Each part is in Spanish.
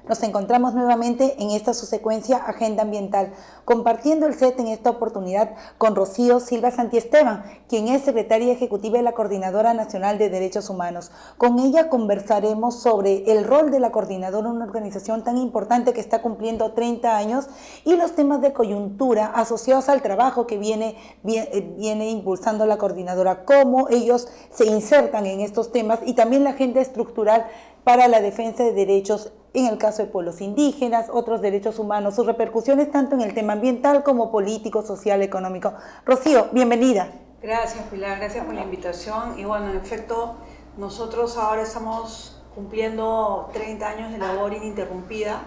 Nos encontramos nuevamente en esta su secuencia Agenda Ambiental, compartiendo el set en esta oportunidad con Rocío Silva Santiesteban, quien es secretaria ejecutiva de la Coordinadora Nacional de Derechos Humanos. Con ella conversaremos sobre el rol de la Coordinadora, una organización tan importante que está cumpliendo 30 años, y los temas de coyuntura asociados al trabajo que viene impulsando la Coordinadora, cómo ellos se insertan en estos temas y también la agenda estructural para la defensa de derechos en el caso de pueblos indígenas, otros derechos humanos, sus repercusiones tanto en el tema ambiental como político, social, económico. Rocío, bienvenida. Gracias, Pilar, gracias por la invitación. Y bueno, en efecto, nosotros ahora estamos cumpliendo 30 años de labor ininterrumpida.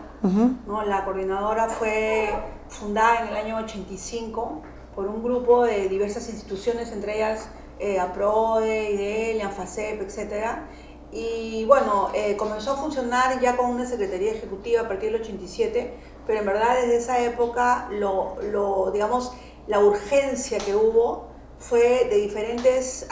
¿No? La coordinadora fue fundada en el año 85 por un grupo de diversas instituciones, entre ellas APRODE, IDEL, ANFACEP, etcétera. Y bueno, comenzó a funcionar ya con una secretaría ejecutiva a partir del 87, pero en verdad desde esa época digamos, la urgencia que hubo fue de diferentes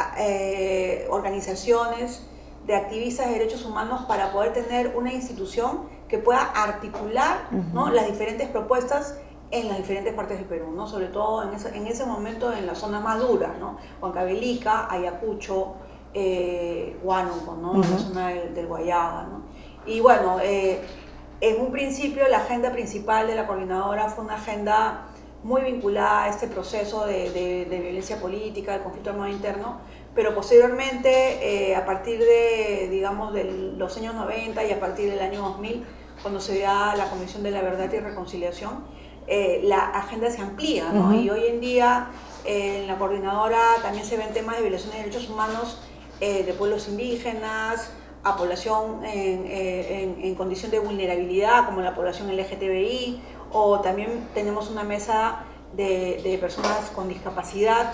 organizaciones de activistas de derechos humanos para poder tener una institución que pueda articular, ¿no?, las diferentes propuestas en las diferentes partes del Perú, ¿no? Sobre todo en ese momento en las zonas más duras, ¿no? Huancavelica, Ayacucho, Huánuco, ¿no? En la zona del Guayaba, ¿no? Y bueno, en un principio la agenda principal de la coordinadora fue una agenda muy vinculada a este proceso de violencia política, de conflicto armado interno, pero posteriormente, a partir de, digamos, de los años 90 y a partir del año 2000, cuando se da la Comisión de la Verdad y Reconciliación, la agenda se amplía, ¿no? Y hoy en día en la coordinadora también se ven temas de violación de derechos humanos de pueblos indígenas, a población en condición de vulnerabilidad, como la población LGTBI, o también tenemos una mesa de personas con discapacidad.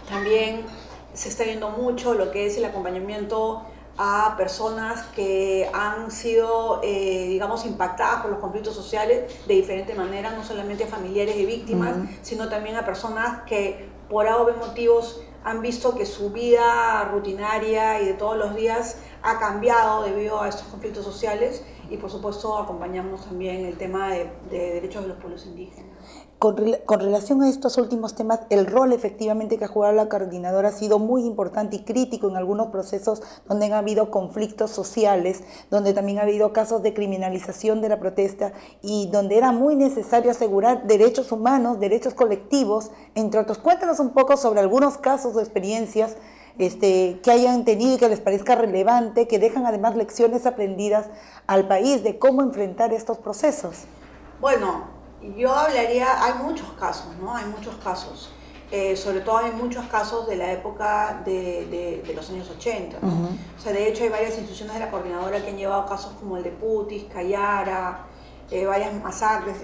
También se está viendo mucho lo que es el acompañamiento a personas que han sido, digamos, impactadas por los conflictos sociales de diferentes maneras, no solamente a familiares de víctimas, sino también a personas que por A o B motivos han visto que su vida rutinaria y de todos los días ha cambiado debido a estos conflictos sociales, y por supuesto acompañamos también el tema de derechos de los pueblos indígenas. Con relación a estos últimos temas, el rol efectivamente que ha jugado la coordinadora ha sido muy importante y crítico en algunos procesos donde han habido conflictos sociales, donde también ha habido casos de criminalización de la protesta y donde era muy necesario asegurar derechos humanos, derechos colectivos, entre otros. Cuéntanos un poco sobre algunos casos o experiencias que hayan tenido y que les parezca relevante, que dejan además lecciones aprendidas al país de cómo enfrentar estos procesos. Bueno, yo hablaría, hay muchos casos, ¿no? Hay muchos casos, sobre todo hay muchos casos de la época de los años 80, ¿no? O sea, de hecho hay varias instituciones de la coordinadora que han llevado casos como el de Putis, Cayara, varias masacres,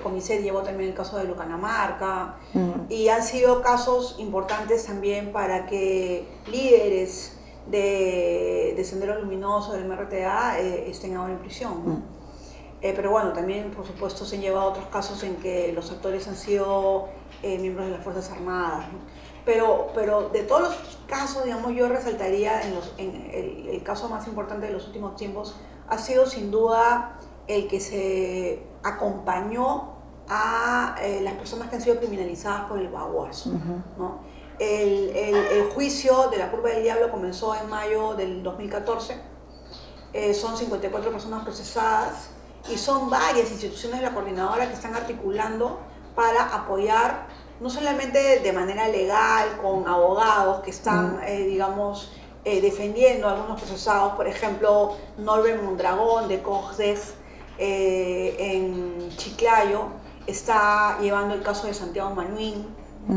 Comiset llevó también el caso de Lucanamarca, y han sido casos importantes también para que líderes de Sendero Luminoso, del MRTA, estén ahora en prisión, ¿no? Pero bueno, también por supuesto se han llevado otros casos en que los actores han sido miembros de las Fuerzas Armadas, ¿no? Pero de todos los casos, digamos, yo resaltaría el caso más importante de los últimos tiempos ha sido sin duda el que se acompañó a las personas que han sido criminalizadas por el Baguazo, ¿no? El juicio de la Curva del Diablo comenzó en mayo del 2014, son 54 personas procesadas, y son varias instituciones de la coordinadora que están articulando para apoyar, no solamente de manera legal, con abogados que están, digamos, defendiendo a algunos procesados. Por ejemplo, Norbert Mondragón de COGDEF en Chiclayo está llevando el caso de Santiago Manuín.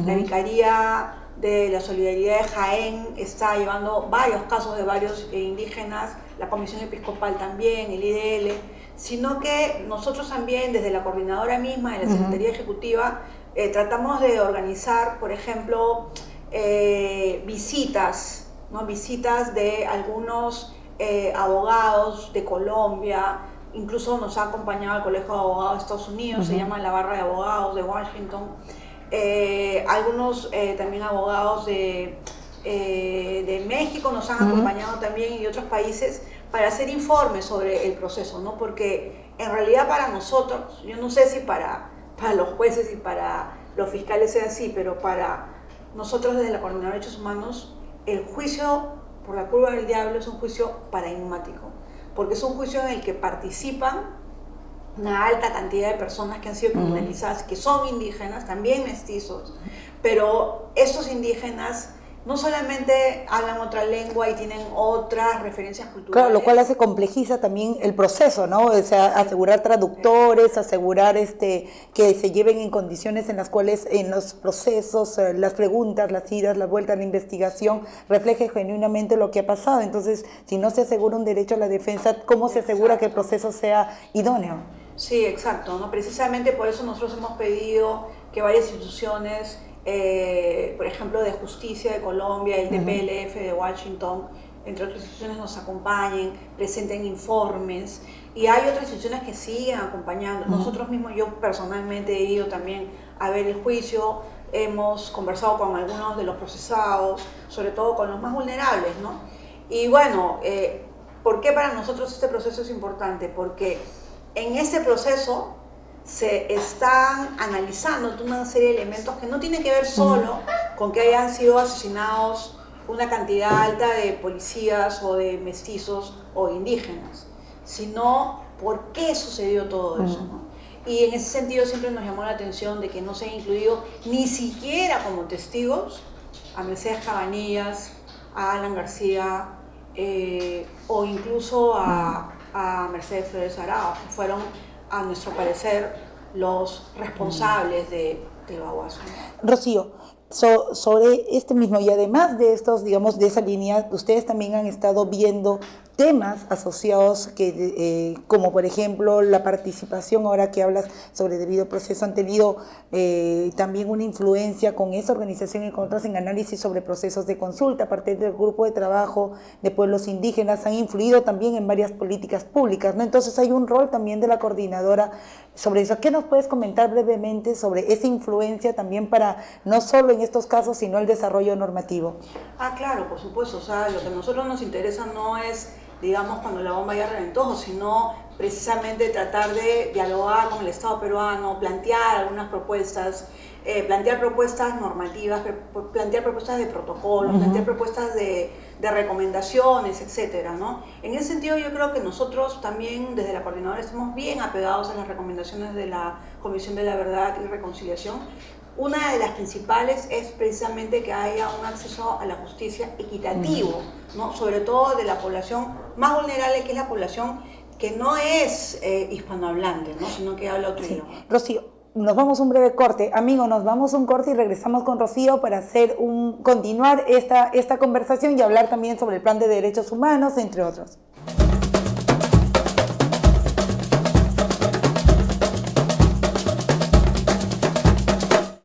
La Vicaría de la Solidaridad de Jaén está llevando varios casos de varios indígenas, la Comisión Episcopal también, el IDL, sino que nosotros también desde la coordinadora misma, de la Secretaría Ejecutiva, tratamos de organizar, por ejemplo, visitas, ¿no? Visitas de algunos abogados de Colombia, incluso nos ha acompañado el Colegio de Abogados de Estados Unidos, se llama la Barra de Abogados de Washington, algunos también abogados de México nos han acompañado también y otros países para hacer informes sobre el proceso, ¿no? Porque en realidad para nosotros, yo no sé si para los jueces y para los fiscales sea así, pero para nosotros desde la Coordinadora de Derechos Humanos, el juicio por la curva del diablo es un juicio paradigmático, porque es un juicio en el que participan una alta cantidad de personas que han sido criminalizadas, que son indígenas, también mestizos, pero estos indígenas no solamente hablan otra lengua y tienen otras referencias culturales. Claro, lo cual complejiza también el proceso, ¿no? O sea, asegurar traductores, asegurar que se lleven en condiciones en las cuales en los procesos, las preguntas, las idas, la vuelta, la investigación, refleje genuinamente lo que ha pasado. Entonces, si no se asegura un derecho a la defensa, ¿cómo se asegura que el proceso sea idóneo? Sí, exacto, ¿no? Precisamente por eso nosotros hemos pedido que varias instituciones, por ejemplo, de justicia de Colombia, el DPLF de Washington, entre otras instituciones, nos acompañen, presenten informes, y hay otras instituciones que siguen acompañando. Nosotros mismos, yo personalmente he ido también a ver el juicio, hemos conversado con algunos de los procesados, sobre todo con los más vulnerables, ¿no? Y bueno, ¿por qué para nosotros este proceso es importante? Porque en este proceso se están analizando una serie de elementos que no tienen que ver solo con que hayan sido asesinados una cantidad alta de policías o de mestizos o indígenas, sino por qué sucedió todo eso, ¿no? Y en ese sentido siempre nos llamó la atención de que no se han incluido ni siquiera como testigos a Mercedes Cabanillas, a Alan García o incluso a Mercedes Flores Arao, que fueron, a nuestro parecer, los responsables de Baguazú. Rocío, sobre este mismo, y además de estos, digamos, de esa línea, ustedes también han estado viendo temas asociados que, como por ejemplo la participación, ahora que hablas sobre debido proceso, han tenido también una influencia con esa organización y con otras en análisis sobre procesos de consulta a partir del grupo de trabajo de pueblos indígenas, han influido también en varias políticas públicas, ¿no? Entonces hay un rol también de la coordinadora sobre eso. ¿Qué nos puedes comentar brevemente sobre esa influencia también para no solo en estos casos, sino el desarrollo normativo? Ah, claro, por supuesto. O sea, lo que a nosotros nos interesa no es, digamos, cuando la bomba ya reventó, sino precisamente tratar de dialogar con el Estado peruano, plantear algunas propuestas, plantear propuestas normativas, plantear propuestas de protocolos, plantear propuestas de recomendaciones, etcétera, ¿no? En ese sentido yo creo que nosotros también desde la coordinadora estamos bien apegados a las recomendaciones de la Comisión de la Verdad y Reconciliación. Una de las principales es precisamente que haya un acceso a la justicia equitativo, ¿no? Sobre todo de la población más vulnerable, que es la población que no es hispanohablante, ¿no? Sino que habla otro idioma. Rocío, nos vamos a un breve corte. Amigo, nos vamos a un corte y regresamos con Rocío para continuar esta conversación y hablar también sobre el plan de derechos humanos, entre otros.